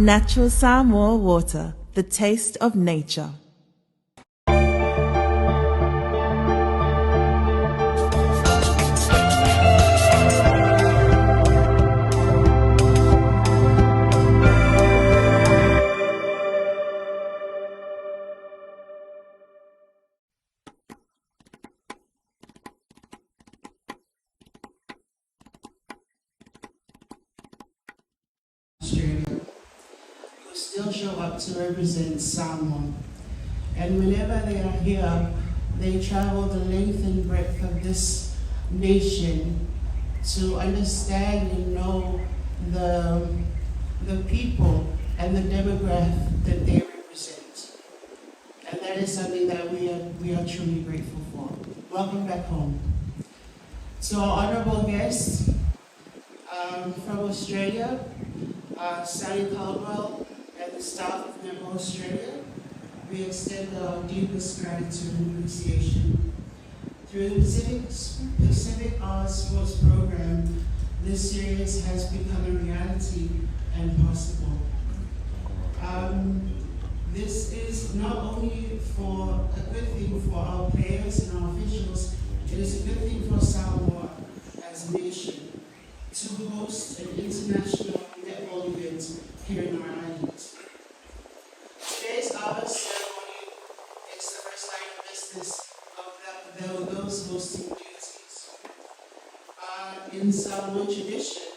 Natural Samoa water, the taste of nature. Who still show up to represent Samoa. And whenever they are here, they travel the length and breadth of this nation to understand and know the people and the demographic that they represent. And that is something that we are truly grateful for. Welcome back home. To our honorable guests from Australia, Sally Caldwell and the staff of Netball Australia, we extend our deepest gratitude and appreciation. Through the Pacific Arts Sports Program, this series has become a reality and possible. This is not only for a good thing for our players and our officials, it is a good thing for Samoa as a nation to host an international netball event here in our island. Today's our ceremony is the first line of business of those hosting duties. In Samoan tradition,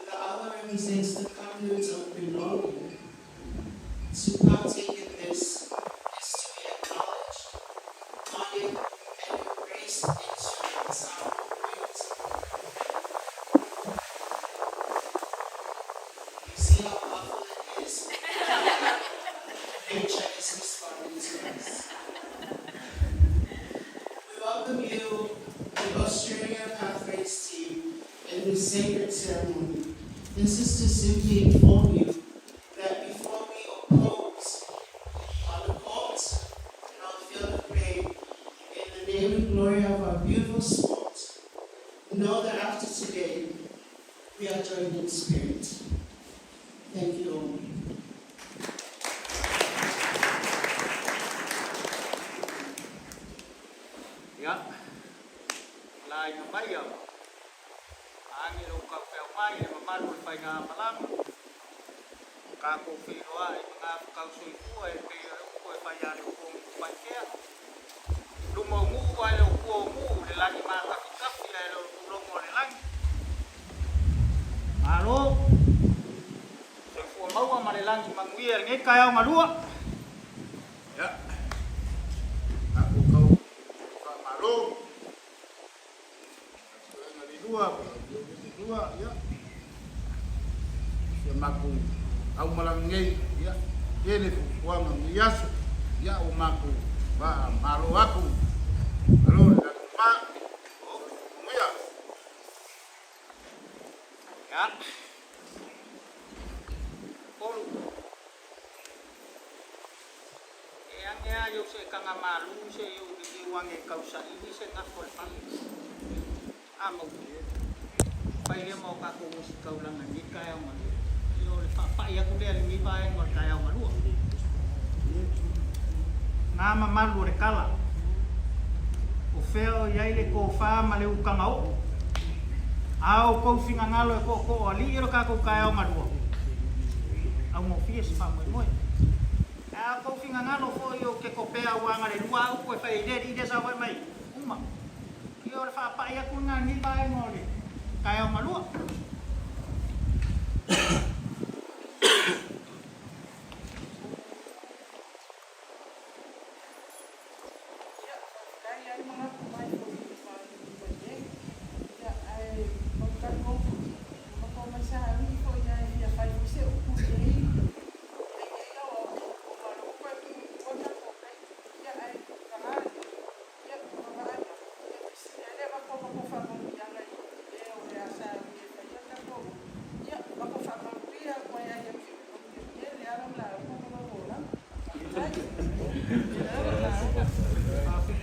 the hour represents the covenant of belonging. To partake in this is to be acknowledged, honored, and embraced into Samoan community. You see how powerful it is? Nature is responding to us. We welcome you, the Australian Pathways team, in this sacred ceremony. This is to simply inform you that before we oppose on the court and on the field of play, in the name and glory of our beautiful sport, know that after today, we are joined in spirit. Thank you all. Ya, lai ng bayaw. Ang ilong kapel-may, mamalul pa nga malam. Kako filwa, mga kausay ko ay kaya ko ay payari ko ng kaya. Lumongu ay lumongu, nilang makakikap, nilang tulong mo nilang. Malo, sa fumawa manilang mangwir, ngay kaya malua. Ya. Malo. Dua ya. Ya maku au malangei ya. Ele kwa mangiasu ya umaku ba malo aku. Malo ya pa. Oh, muya. Ya. Polu. Yang yo se kanga malu se yo diwan e kausa ini se ngapol pali. Amo. Pai mo ka ko musikaw lang ni kaya mo. Yo pa ya ko der ni pa en kaya mo lu. Na malu re kala. O feo ya ile ko fa male u kamau. Au ko finga ngalo ko ali ro ka ko kaya mo lu. Au mo fies pa mo. A ko finga ngalo fo yo ke ko pea wanga le lua ko fa ide sa mai. Uma. Yo re fa pa ya ko ngani pa en mo le. Kaya malua.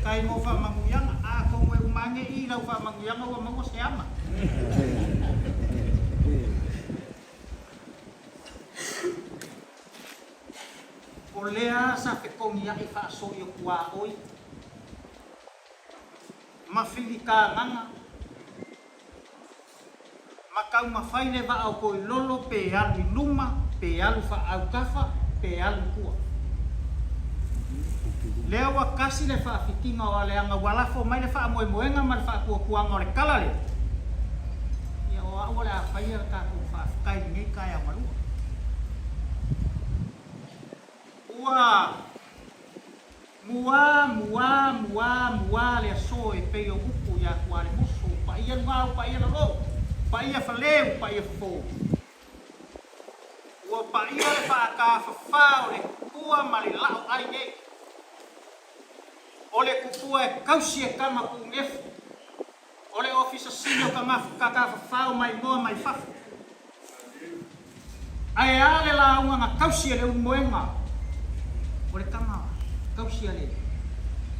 Kay mo fa manguyang ako mo umangi ilaw fa manguyang wa mo siyama. sa fe kong ia e fa so yo kua oi. Mafili ka nganga. Makau mawhai le wa au koi lolo pe alu luma, pe alu fa au kafa, pe alu kua. Lea wa kasi le fa fitinga o aleanga walafo mai le fa moe moenga ma le fa kua kuanga o le kala le. Ia o au le a whaia ka kua fa kai ngai kai a marua. Mua le so e peo upu ya kua le musu, pa ia ngau, pa ia lalo, pa ia Fale, pa ia fo. Ua pa ia le fa ka fa le kua ma le lau ai ngai. Ole kupua e kausi e kama ku ngefu. Ole ofisa sinyo ka ngafu ka mai moa mai fafu. Ai ale la unga nga kausi e le umoenga. Ole kama kausi e le.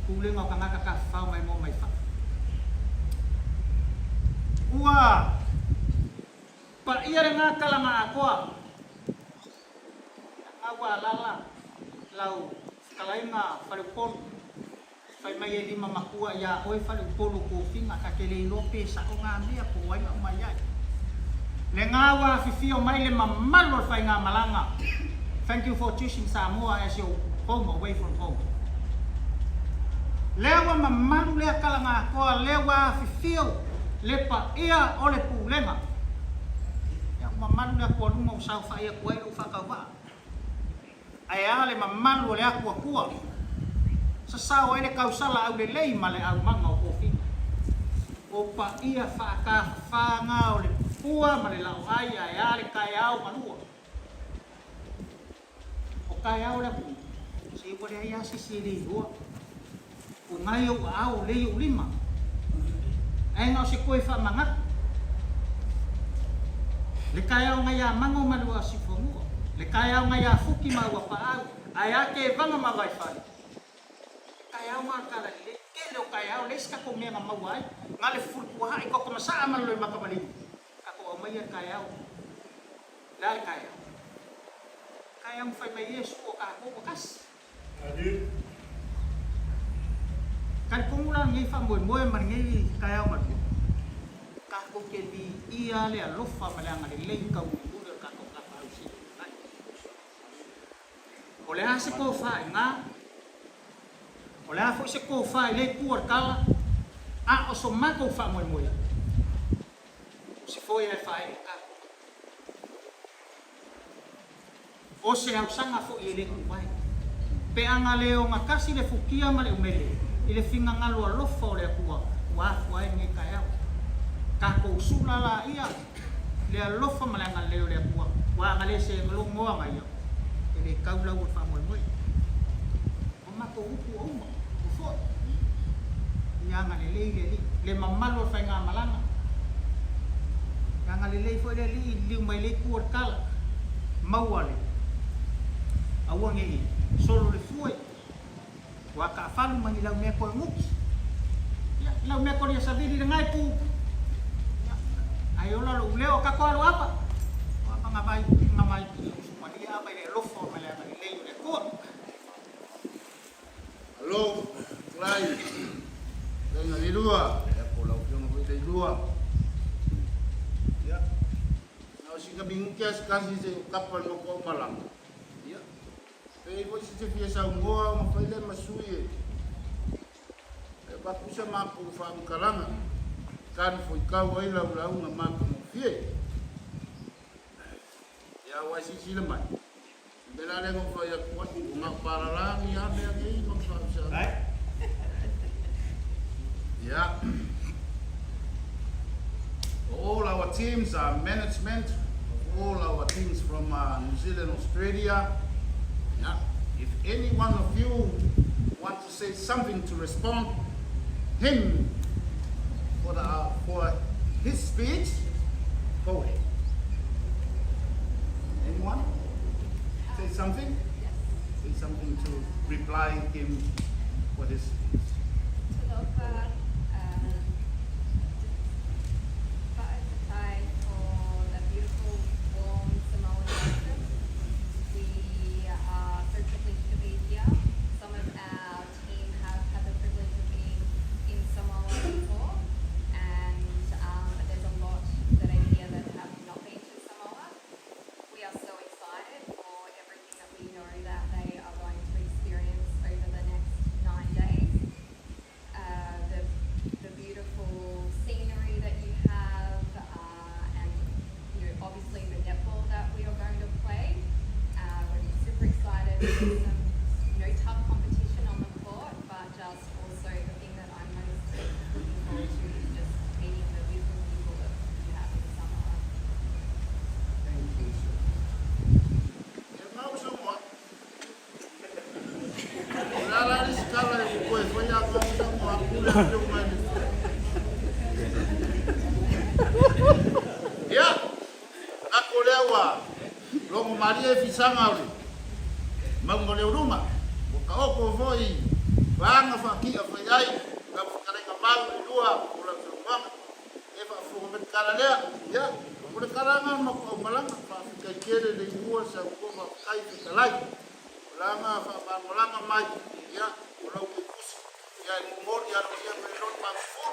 Kulenga ka ngaka ka mai moa mai fafu. Ua pa ia le ngaka la nga akoa. Awa lala lau kalainga faluponu. Fai mai e lima makua ia oi fale polo ko finga ka kele lope sa o nga mea po wai o mai ai. Le ngawa fifio mai le mamalo fai nga malanga. Thank you for choosing Samoa as your home away from home. Lewa mamalu le kala nga ko lewa fifio le pa ia o le pulenga. Ya mamalu le ko luma usau fa ia ko ai u fa ka wa. Ai ale mamalu le akua kua. Sa sao ele kausala au le lei ma le au manga o kofinga. O pa ia fa nga o le pua ma le lau ai ai ale kai au manua. O kai au le pu. Si wale ai asi si le hua. O ngai o au le o lima. Ai ngau si koe fa mangat. Le kai au ngai a mango manua si fomua. Le kai au ngai a fuki ma ua pa au. Ai ake vanga ma vai fai. Kaya ma kala le kele o kaya le ska ko me ma wai ngale ful ko ha ko ko sa amal lo ma kabali ka ko mai kaya la kaya mo fai mai yesu o ka ko kas adi kan ko mula ngi fa mo man ngi kaya ma ka ko ke di ia le alofa ma le ngale le ka u ka ko ka pa usi o le ase ko fa nga ole a foi se ko fai le kuar kala a o so mako fa mo mo se foi e fai ka o se au sanga fo ele ku pai pe anga leo nga kasi le fukia ma le umele ile finga ngalo a lofa le kuwa wa foi nge kaya ka ko sula la ia le lofa ma le ngaleo le kuwa wa ngale se nglo ngoa mai ele kaula u fa mo o mako upu o mo yang alele le mamalo fa nga malanga yang alele fo le li mai le kuar kala mawale awangi solo le foi wa ka falu mani lau me ko muki ya lau me ko dia sabili ngai pu ayo la lo leo ka ko apa apa ngabai ngamai semua dia apa le lofo male le le ko halo lai dengan di dua, ya pulau yang di dua. Ya, nah si kami ngkias kasih se kapal noko malang. Ya, tapi ibu si biasa ngoa mafailan masuye. Baku sa mapu fang kalangan, kan foi kau ai lau na mapu mafie. Ya wasi sileman. Bela le ngofo ya kuat ngak paralang ya be ngi maksa sa. Yeah. All our teams, our management, all our teams from New Zealand, Australia. Yeah. If any one of you want to say something to respond him for his speech, go ahead. Anyone? Say something? Yes. Say something to reply him for his speech. For the beautiful, warm Samoan weather. We are so privileged to be here. there's some, tough competition on the court, but just also the thing that I'm most looking forward to is just meeting the beautiful people that you have in Samoa. Thank you. Mau Samoa. Ora skala e koe foi a mau Samoa pula teu mai. Ya. Ako lewa. Longo Maria fisanga uli. Mau le ruma. Ka oko voi. Vanga fa ki fa yai. Ka kare ka mau lua ora tsuanga. E fa fu met kala le. Ya. Ora karanga mo ko malanga fa ka kere le ua sa ko fa kai ka lai. Langa fa malanga mai. Ya. Ora ku kusi. Ya mor ya ro ya me ro pa fu.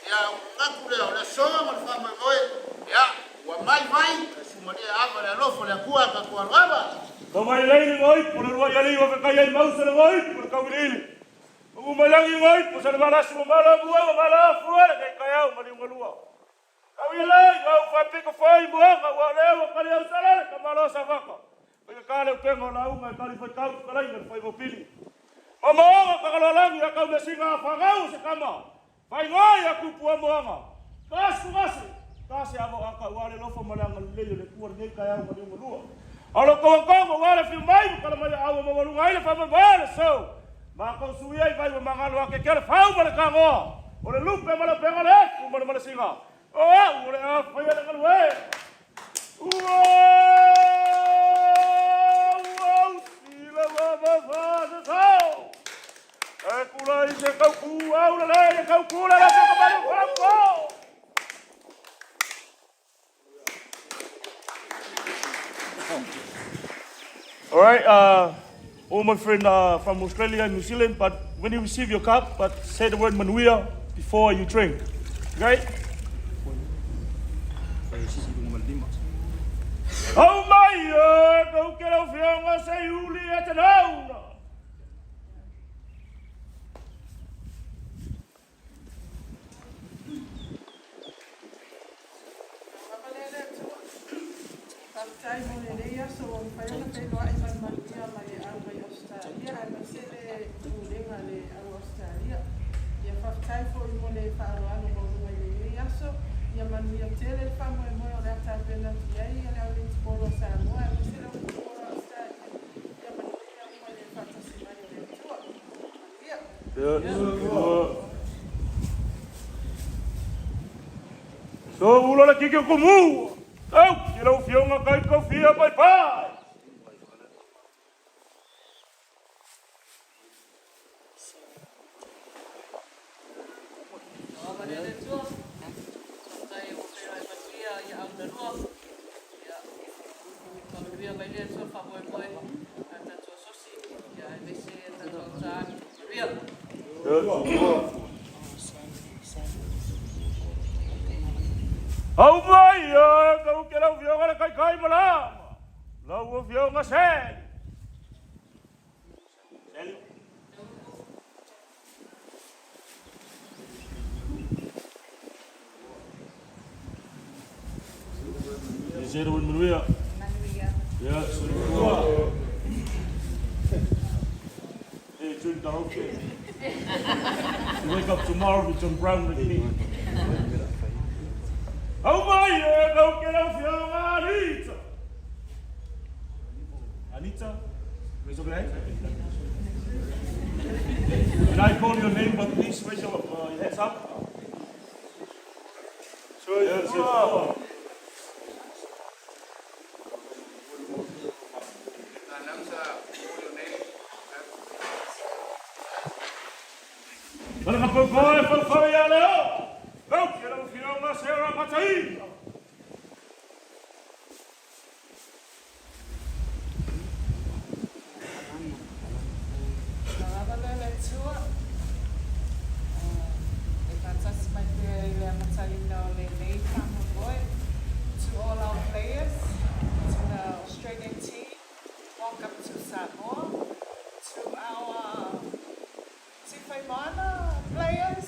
Ya ngaku le ora so ma fa ma moi. Ya. Wa mai mai. Sumaria ava le lofo le kua ka ko baba. Kamai lain ngoi, pulau luar yali wa kaya mau sana ngoi, pulau kau ini. Umalangi ngoi, pusat balas malam buah, malam fuar, kaya mali ngalua. Kau yalai, kau fapi kau fai buah, kau lewa kali yang salah, kau malas avaka. Kau kalau pengo lau ngai kali fai kau kalai ngai fai bopili. Mama kau kalau lang ya kau nasinga fagau sekama. Fai ngoi aku puang buanga. Kasi amo aka wale lofo malang lele le kuar ngai kaya mali ngalua. Alo kau wala fi mai kala mai awa mawalu ngai le fama wala so. Ma kau suia vai mangalo ake kere fau mala kango. Ore lupe mala pengale, kumala mala singa. Oh, ore a fai le kalwe. Wow, sila baba so. Kula ise kau ku au le kau kula la se kamalo ko. All right, all my friend from Australia and New Zealand, but when you receive your cup, but say the word manuia before you drink, okay? Oh my, go get off here, I'm gonna say you at the down. So, ulo na kikyo kumu. Oh, kilo fiyo nga kahit kofiya, bye-bye. Oh my, kau kira ufiyo nga kai malam. Lau ufiyo nga sen. Zero in Manuia. Yeah, so hey, drink the whole thing. You wake up tomorrow with some brown with me. Oh my, go get off your Anita. Anita? Raise your hand. Can I call your name, but please raise your hands up? Sure, yes, yes. Kalau kau kau ya leo, kau kira mas era macai. To all our players, to the Australian team, welcome to Samoa, to our Tifemana players,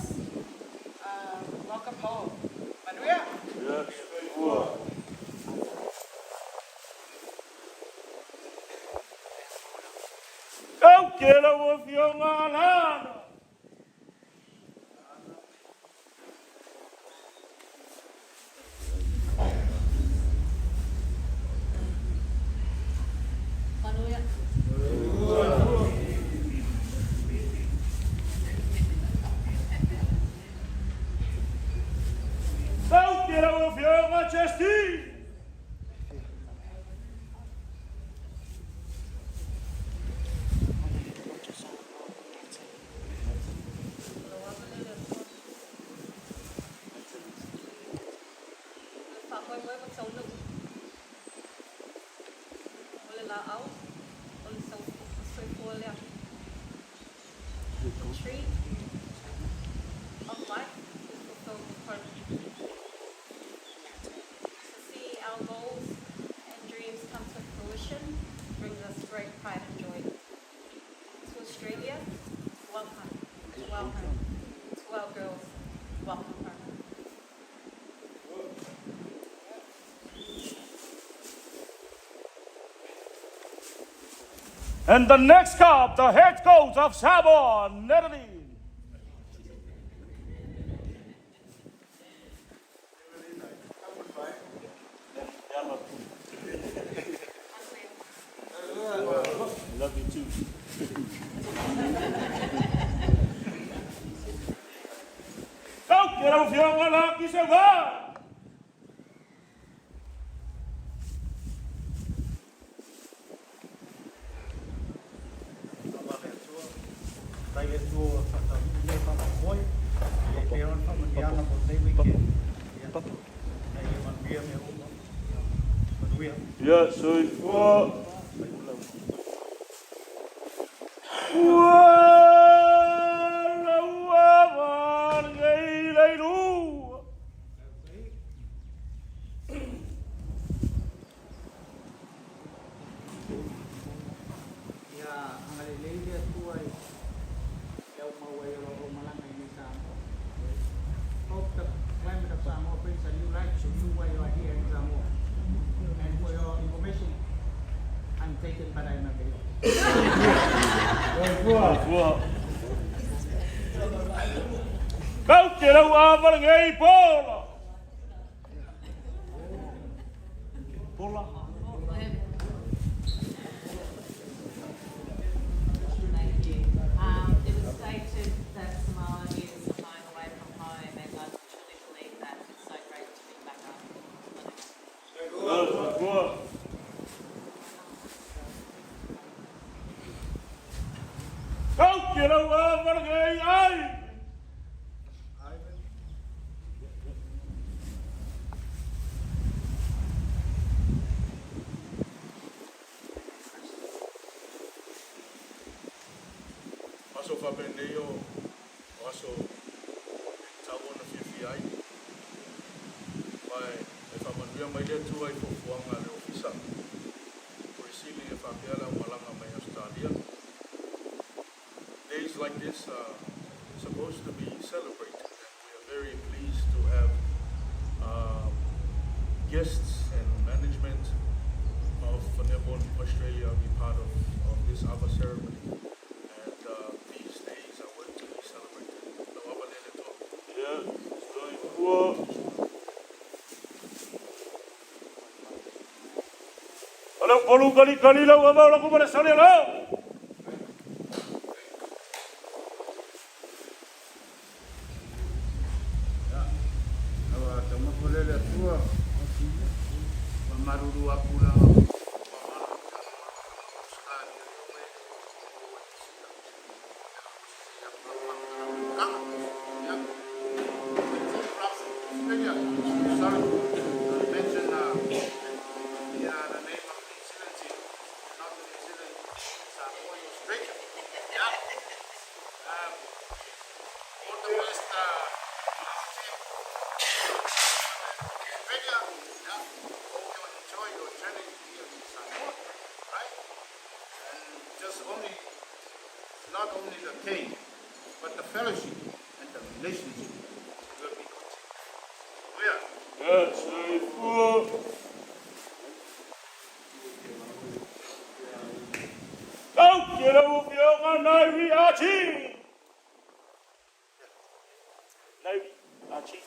welcome home. Manuia? Yes. o fionga alana. Manuia. Tau tira o fionga chesti. Whakoi moe ma tau nau. Ole la au. Ole soifua lea. The tree of life is fulfilled with hope. To see our goals and dreams come to fruition brings us great pride and joy. To Australia, welcome. Welcome. To our girls, welcome home. And the next cup, the head coach of Samoa, Netball. Love you too. Kau kira o fionga laki se wā. Ya, soy Taken, but I'm available. Kau kira o awal ngai pola. Pola. Thank you. It was stated that Samoa is a time away from home, and I truly believe that it's so great to be back up. Kau kira o awal ngai ai. Aso whapendeo, aso tau ona whiwhi ai. Mai, e whamanuia mai lea tu ai whuanga le ofisa. Korisili e whapeala o malanga mai Australia. Days like this are supposed to be celebrated, and we are very pleased to have guests and management of Netball Australia be part of this Apia ceremony. These days are worth to be celebrated. Ya, soy kuo. Alam polu kali lau amau laku pada sana lau. Maruru aku lang not only the game, but the fellowship and the relationship will be continued. We are. Yes, kau Kira Ufionga Naiwi Achi. Naiwi Achi.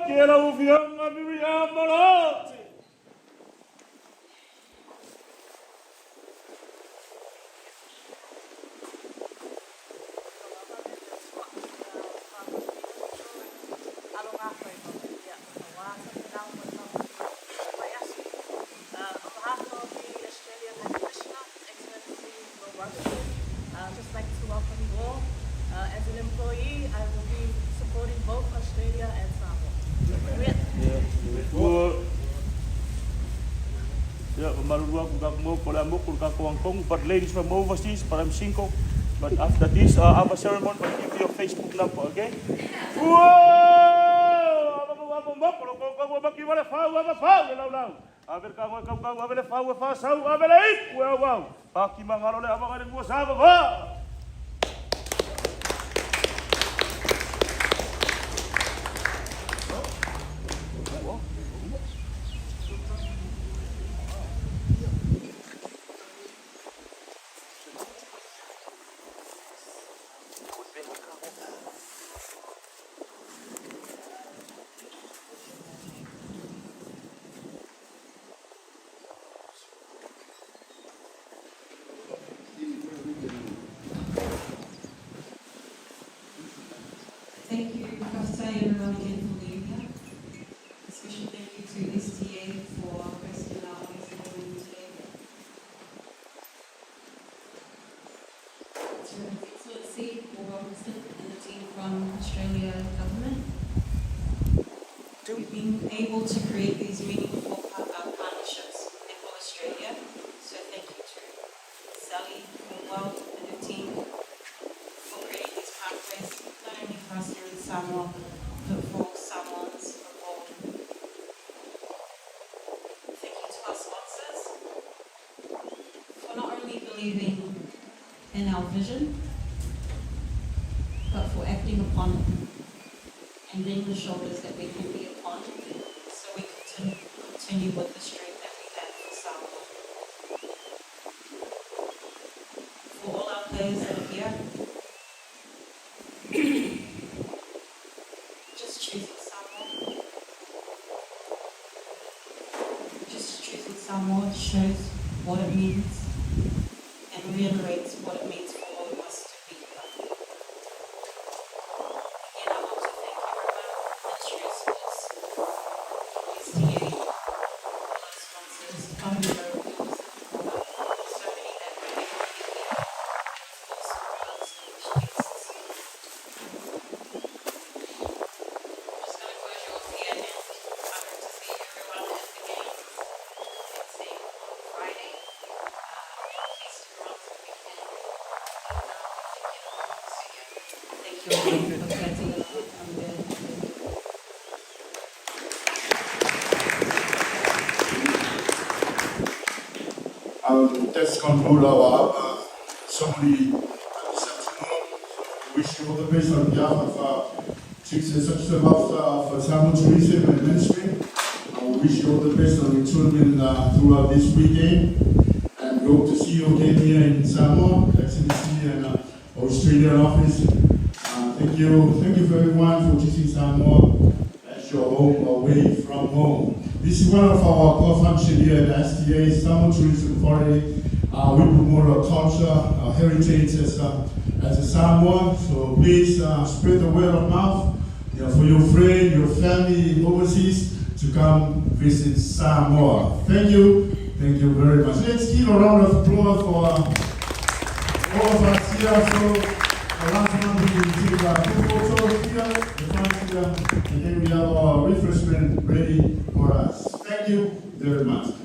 Kira Ufionga Miriam Morati. Just like to welcome you all. As an employee, I will be supporting both Australia and Samoa. Yeah, but ladies from overseas, but I'm single. But after this, our ceremony, I'll give you your Facebook number, okay? Thank you, Pastor, everyone again for being here. A special thank you to STA for hosting our ceremony today. To Her Excellency, Paul Robinson, and the team from Australia government. We've been able to create these meaningful partnerships for Australia. So thank you to Sally Cromwell and her team for creating these pathways, not only for us here in Samoa, but for Samoans abroad. Thank you to our sponsors for not only believing in our vision, but for acting upon it and being the shoulders that we can be upon, so we continue with the strength that we have for Samoa. For all our players that are here, just choosing Samoa. Just choosing Samoa shows what it means and reiterates what it means for all of us to be here. Again, I want to thank everyone that shares this, STA, all our sponsors, Apia, so many that were able to be here, and of course, all our distinguished guests. Just going to close you off here, and I hope to see everyone at the game commencing on Friday. Please stick around so we can eat now and get along. So yeah, thank you all for attending. I'm good. Let's conclude our ceremony this afternoon. We wish you all the best on behalf of Successor of Samoa Tourism and Ministry. We wish you all the best on your tournament throughout this weekend. And we hope to see you again here in Samoa, Excellency and Australian office. Thank you for everyone for choosing Samoa as your home away from home. This is one of our core functions here at STA, Samoa Tourism Authority. We promote our culture, our heritage as a Samoan. So please spread the word of mouth for your friend, your family overseas to come visit Samoa. Thank you very much. Let's give a round of applause for all of us here. we also, last month we did our football tour here, the front here, and then we have our refreshment ready for us. Thank you very much.